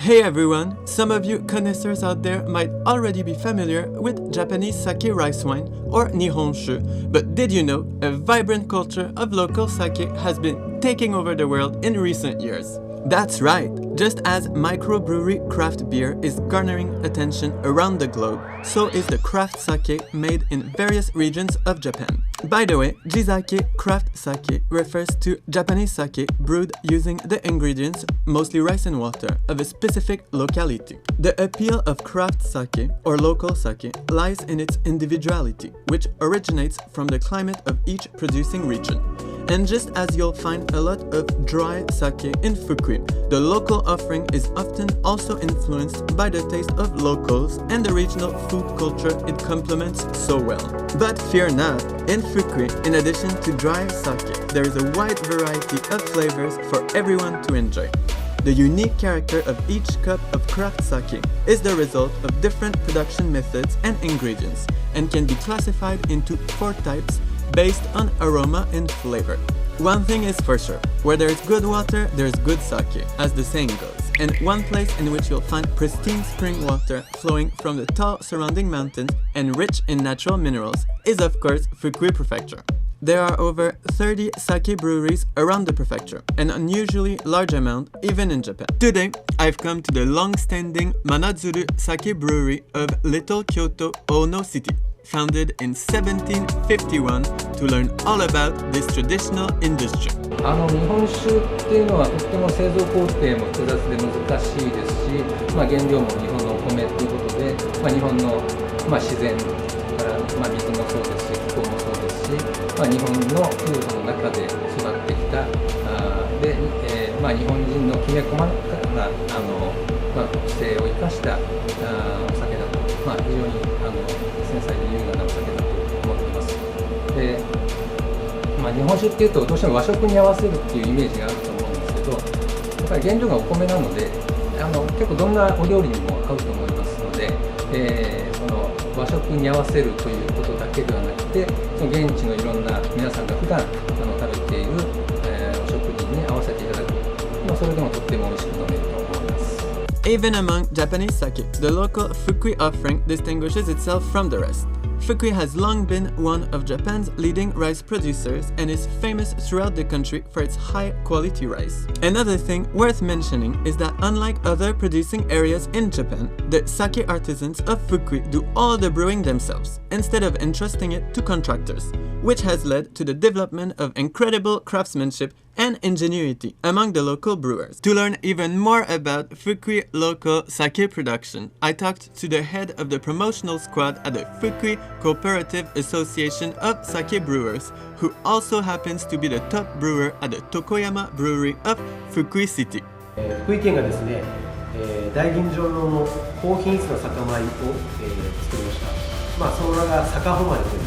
Hey everyone! Some of you connoisseurs out there might already be familiar with Japanese sake rice wine or Nihonshu, but did you know a vibrant culture of local sake has been taking over the world in recent years? That's right! Just as microbrewery craft beer is garnering attention around the globe, so is the craft sake made in various regions of Japan. By the way, Jizake craft sake refers to Japanese sake brewed using the ingredients, mostly rice and water, of a specific locality. The appeal of craft sake, or local sake, lies in its individuality, which originates from the climate of each producing region. And just as you'll find a lot of dry sake in Fukui, the local offering is often also influenced by the taste of locals and the regional food culture it complements so well. But fear not, in Fukui, in addition to dry sake, there is a wide variety of flavors for everyone to enjoy. The unique character of each cup of craft sake is the result of different production methods and ingredients, and can be classified into 4 types based on aroma and flavor. One thing is for sure, where there's good water, there's good sake, as the saying goes. And one place in which you'll find pristine spring water flowing from the tall surrounding mountains and rich in natural minerals is of course Fukui prefecture. There are over 30 sake breweries around the prefecture, an unusually large amount even in Japan. Today, I've come to the long-standing Manazuru Sake Brewery of Little Kyoto, Ono City, founded in 1751, to learn all about this traditional industry. 日本酒っていうのはとっても製造工程も複雑で難しいですし、原料も日本のお米ということで、日本の、自然から、水もそうですし気候もそうですし、日本の風土の中で育ってきた日本人のきめ細かな特性を生かしたお酒だと、非常に繊細で優雅なお酒だと思っています。で、日本酒っていうとどうしても和食に合わせるっていうイメージがあると思うんですけど、やっぱり原料がお米なので結構どんなお料理にも合うと思いますので、その和食に合わせるということだけではなくて、その現地のいろんな皆さんが普段食べている、お食事に合わせていただく、それでもとっても美味しく飲めると思います。Even among Japanese sake, the local Fukui offering distinguishes itself from the rest. Fukui has long been one of Japan's leading rice producers and is famous throughout the country for its high-quality rice. Another thing worth mentioning is that unlike other producing areas in Japan, the sake artisans of Fukui do all the brewing themselves, instead of entrusting it to contractors, which has led to the development of incredible craftsmanship and ingenuity among the local brewers. To learn even more about Fukui local sake production, I talked to the head of the promotional squad at the Fukui Cooperative Association of Sake Brewers, who also happens to be the top brewer at the Tokoyama Brewery of Fukui City. 福井県がですね、大吟醸の高品質な酒米を、作りました。その名がSakahomareという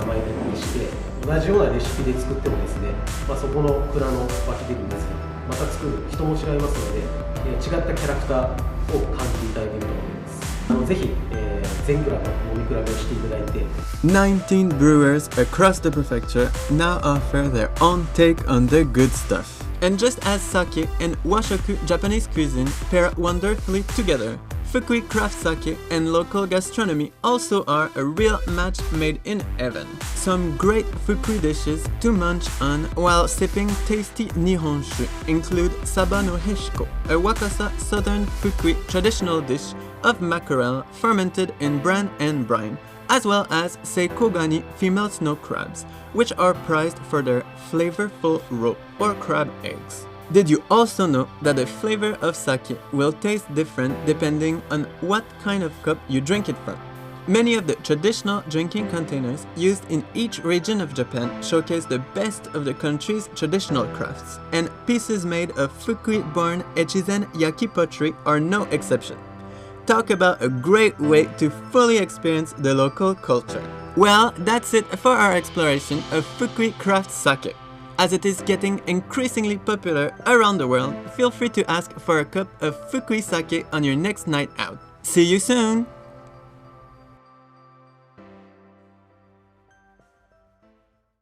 名前でして、同じようなレシピで作ってもですね、そこの蔵の湧き出る水、また作る人も違いますので、違ったキャラクターを感じていただけると思います。ぜひ、全蔵の飲み比べをしていただいて。19 brewers across the prefecture now offer their own take on the good stuff. And just as sake and washoku Japanese cuisine pair wonderfully together, Fukui craft sake and local gastronomy also are a real match made in heaven. Some great Fukui dishes to munch on while sipping tasty Nihonshu include Saba no Heshiko, a Wakasa southern Fukui traditional dish of mackerel fermented in bran and brine, as well as Seikogani female snow crabs, which are prized for their flavorful roe or crab eggs. Did you also know that the flavor of sake will taste different depending on what kind of cup you drink it from? Many of the traditional drinking containers used in each region of Japan showcase the best of the country's traditional crafts, and pieces made of Fukui-born echizen yaki pottery are no exception. Talk about a great way to fully experience the local culture. Well, that's it for our exploration of Fukui craft sake. As it is getting increasingly popular around the world, feel free to ask for a cup of Fukui sake on your next night out. See you soon!